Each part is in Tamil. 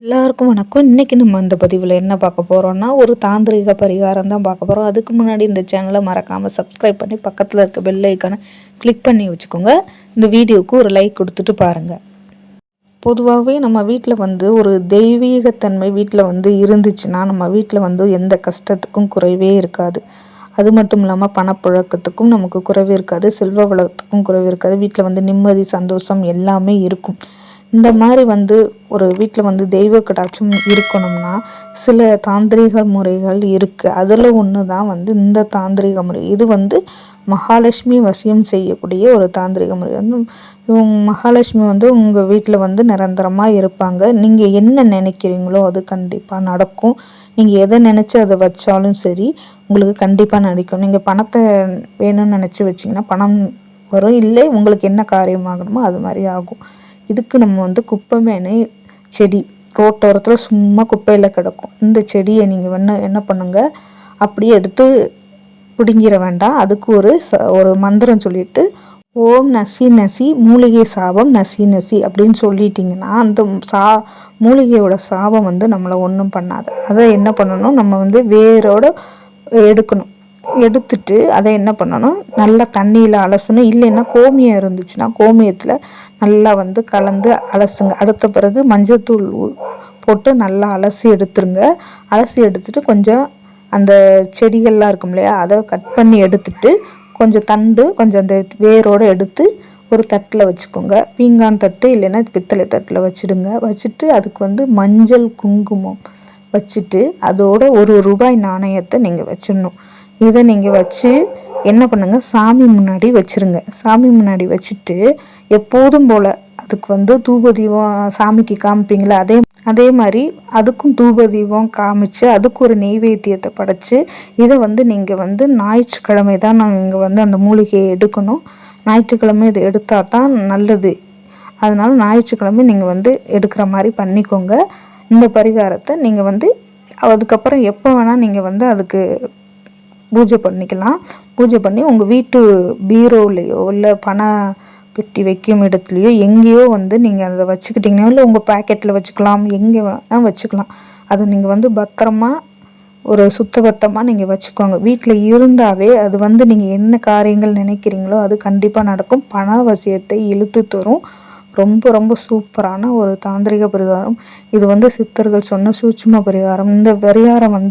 எல்லாருக்கும் வணக்கம். இன்றைக்கி நம்ம இந்த பதிவில் என்ன பார்க்க போகிறோம்னா, ஒரு தாந்திரிக பரிகாரம் தான் பார்க்க போகிறோம். அதுக்கு முன்னாடி இந்த சேனலை மறக்காமல் சப்ஸ்கிரைப் பண்ணி பக்கத்தில் இருக்க பெல் ஐக்கானை கிளிக் பண்ணி வச்சுக்கோங்க. இந்த வீடியோவுக்கு ஒரு லைக் கொடுத்துட்டு பாருங்கள். பொதுவாகவே நம்ம வீட்டில் ஒரு தெய்வீகத்தன்மை வீட்டில் இருந்துச்சுன்னா, நம்ம வீட்டில் எந்த கஷ்டத்துக்கும் குறைவே இருக்காது. அது மட்டும் இல்லாமல் பணப்புழக்கத்துக்கும் நமக்கு குறைவே இருக்காது, செல்வ வளத்துக்கும் குறைவே இருக்காது. வீட்டில் நிம்மதி, சந்தோஷம் எல்லாமே இருக்கும். இந்த மாதிரி ஒரு வீட்டில் தெய்வ கடாட்சம் இருக்கணும்னா சில தாந்திரிக முறைகள் இருக்குது. அதில் ஒன்று தான் இந்த தாந்திரிக முறை. இது மகாலட்சுமி வசியம் செய்யக்கூடிய ஒரு தாந்திரிக முறை. மகாலட்சுமி உங்கள் வீட்டில் நிரந்தரமாக இருப்பாங்க. நீங்கள் என்ன நினைக்கிறீங்களோ அது கண்டிப்பாக நடக்கும். நீங்கள் எதை நினச்சி அதை வச்சாலும் சரி, உங்களுக்கு கண்டிப்பாக நடக்கும். நீங்கள் பணத்தை வேணும்னு நினச்சி வச்சிங்கன்னா பணம் வரும். இல்லை உங்களுக்கு என்ன காரியமாகணுமோ அது மாதிரி ஆகும். இதுக்கு நம்ம குப்பைமேனி செடி ரோட்டோரத்தில் சும்மா குப்பையில் கிடக்கும். இந்த செடியை நீங்கள் என்ன பண்ணுங்கள், அப்படியே எடுத்து பிடுங்கிட வேண்டாம். அதுக்கு ஒரு மந்திரம் சொல்லிட்டு, ஓம் நசி நசி மூலிகை சாபம் நசி நசி அப்படின்னு சொல்லிட்டிங்கன்னா அந்த மூலிகையோட சாபம் நம்மளை ஒன்றும் பண்ணாது. அதை என்ன பண்ணணும், நம்ம வேரோடு எடுக்கணும். எடுத்துட்டு அதை என்ன பண்ணணும், நல்லா தண்ணியில் அலசணும். இல்லைன்னா கோமியம் இருந்துச்சுன்னா கோமியத்தில் நல்லா கலந்து அலசுங்க. அடுத்த பிறகு மஞ்சத்தூள் போட்டு நல்லா அலசி எடுத்துருங்க. அலசி எடுத்துட்டு கொஞ்சம் அந்த செடிகள்லாம் இருக்கும் இல்லையா, அதை கட் பண்ணி எடுத்துட்டு கொஞ்சம் தண்டு கொஞ்சம் அந்த வேரோடு எடுத்து ஒரு தட்டில் வச்சுக்கோங்க. பீங்கான் தட்டு இல்லைன்னா பித்தளை தட்டில் வச்சுடுங்க. வச்சுட்டு அதுக்கு மஞ்சள் குங்குமம் வச்சுட்டு அதோட ரூபாய் நாணயத்தை நீங்கள் வச்சிடணும். இதை நீங்கள் வச்சு என்ன பண்ணுங்கள், சாமி முன்னாடி வச்சுருங்க. சாமி முன்னாடி வச்சுட்டு எப்போதும் போல் அதுக்கு தூப தீபம் சாமிக்கு காமிப்பீங்களா, அதே மாதிரி அதுக்கும் தூப தீபம் காமிச்சு அதுக்கு ஒரு நெய்வேத்தியத்தை படைச்சி இதை நீங்கள் ஞாயிற்றுக்கிழமை தான் நீங்கள் அந்த மூலிகையை எடுக்கணும். ஞாயிற்றுக்கிழமை இதை எடுத்தால் தான் நல்லது. அதனால் ஞாயிற்றுக்கிழமை நீங்கள் எடுக்கிற மாதிரி பண்ணிக்கோங்க. இந்த பரிகாரத்தை நீங்கள் அதுக்கப்புறம் எப்போ வேணால் நீங்கள் அதுக்கு பூஜை பண்ணிக்கலாம். பூஜை பண்ணி உங்கள் வீட்டு பீரோலையோ இல்லை பண பெட்டி வைக்கும் இடத்துலையோ எங்கேயோ நீங்கள் அதை வச்சுக்கிட்டிங்கன்னா, இல்லை உங்கள் பேக்கெட்டில் வச்சுக்கலாம், எங்கே வேணால் வச்சுக்கலாம். அதை நீங்கள் பத்திரமா ஒரு சுத்தபத்தமாக நீங்கள் வச்சுக்கோங்க. வீட்டில் இருந்தாவே அது நீங்கள் என்ன காரியங்கள் நினைக்கிறீங்களோ அது கண்டிப்பாக நடக்கும். பண வசியத்தை இழுத்து தரும். ரொம்ப ரொம்ப சூப்பரான ஒரு தாந்திரிக பரிகாரம் இது. சித்தர்கள் சொன்ன சூட்சும பரிகாரம். இந்த பரிகாரம்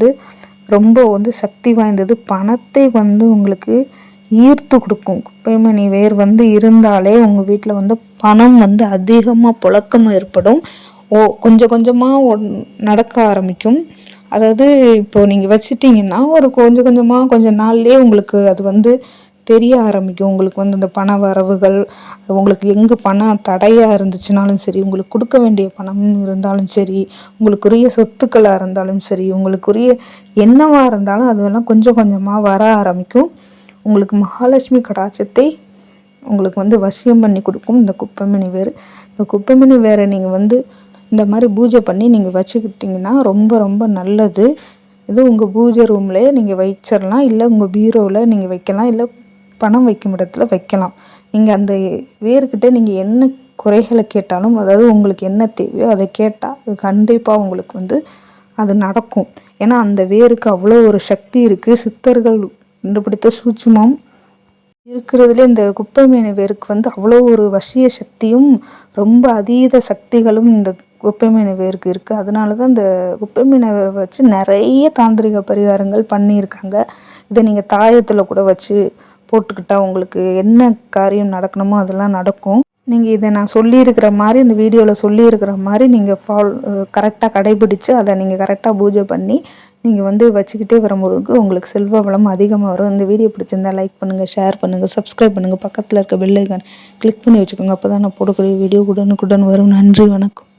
ரொம்ப சக்தி வாய்ந்தது. பணத்தை உங்களுக்கு ஈர்த்து கொடுக்கும். குப்பைமணி வேர் இருந்தாலே உங்கள் வீட்டில் பணம் அதிகமாக புழக்கம் ஏற்படும். கொஞ்சம் கொஞ்சமாக நடக்க ஆரம்பிக்கும். அதாவது இப்போது நீங்கள் வச்சிட்டிங்கன்னா கொஞ்சம் கொஞ்சமாக கொஞ்சம் நாள்லேயே உங்களுக்கு அது தெரிய ஆரம்பிக்கும். உங்களுக்கு அந்த பண வரவுகள், உங்களுக்கு எங்கே பணம் தடையாக இருந்துச்சுனாலும் சரி, உங்களுக்கு கொடுக்க வேண்டிய பணம் இருந்தாலும் சரி, உங்களுக்குரிய சொத்துக்களாக இருந்தாலும் சரி, உங்களுக்குரிய என்னவாக இருந்தாலும் அதெல்லாம் கொஞ்சம் கொஞ்சமாக வர ஆரம்பிக்கும். உங்களுக்கு மகாலட்சுமி கடாட்சத்தை உங்களுக்கு வசியம் பண்ணி கொடுக்கும் இந்த குப்பைமணி வேர். இந்த குப்பைமணி வேரை நீங்கள் இந்த மாதிரி பூஜை பண்ணி நீங்கள் வச்சுக்கிட்டிங்கன்னா ரொம்ப ரொம்ப நல்லது. இது உங்கள் பூஜை ரூம்லேயே நீங்கள் வச்சிடலாம். இல்லை உங்கள் பீரோவில் நீங்கள் வைக்கலாம். இல்லை பணம் வைக்கும் இடத்துல வைக்கலாம். நீங்கள் அந்த வேர்கிட்ட நீங்கள் என்ன குறைகளை கேட்டாலும், அதாவது உங்களுக்கு என்ன தேவையோ அதை கேட்டால் அது கண்டிப்பாக உங்களுக்கு அது நடக்கும். ஏன்னா அந்த வேருக்கு அவ்வளோ ஒரு சக்தி இருக்குது. சித்தர்கள் கண்டுபிடித்த சூட்சுமம் இருக்கிறதுலே இந்த குப்பைமேனி வேருக்கு அவ்வளோ ஒரு வசிய சக்தியும் ரொம்ப அதீத சக்திகளும் இந்த குப்பைமேனி வேருக்கு இருக்குது. அதனால தான் இந்த குப்பைமேனி வேரை வச்சு நிறைய தாந்திரிக பரிகாரங்கள் பண்ணியிருக்காங்க. இதை நீங்கள் தாயத்தில் கூட வச்சு போட்டுக்கிட்டா உங்களுக்கு என்ன காரியம் நடக்கணுமோ அதெல்லாம் நடக்கும். நீங்கள் இதை நான் சொல்லியிருக்கிற மாதிரி, இந்த வீடியோவில் சொல்லியிருக்கிற மாதிரி நீங்கள் கரெக்டாக கடைபிடிச்சு அதை நீங்கள் கரெக்டாக பூஜை பண்ணி நீங்கள் வச்சுக்கிட்டே வரும்போது உங்களுக்கு செல்வ வளம் அதிகமாக வரும். இந்த வீடியோ பிடிச்சிருந்தால் லைக் பண்ணுங்கள், ஷேர் பண்ணுங்கள், சப்ஸ்கிரைப் பண்ணுங்கள். பக்கத்தில் இருக்க பெல் ஐக்கான் கிளிக் பண்ணி வச்சுக்கோங்க. அப்போ தான் நான் போடக்கூடிய வீடியோ உடனுக்குடன் வரும். நன்றி, வணக்கம்.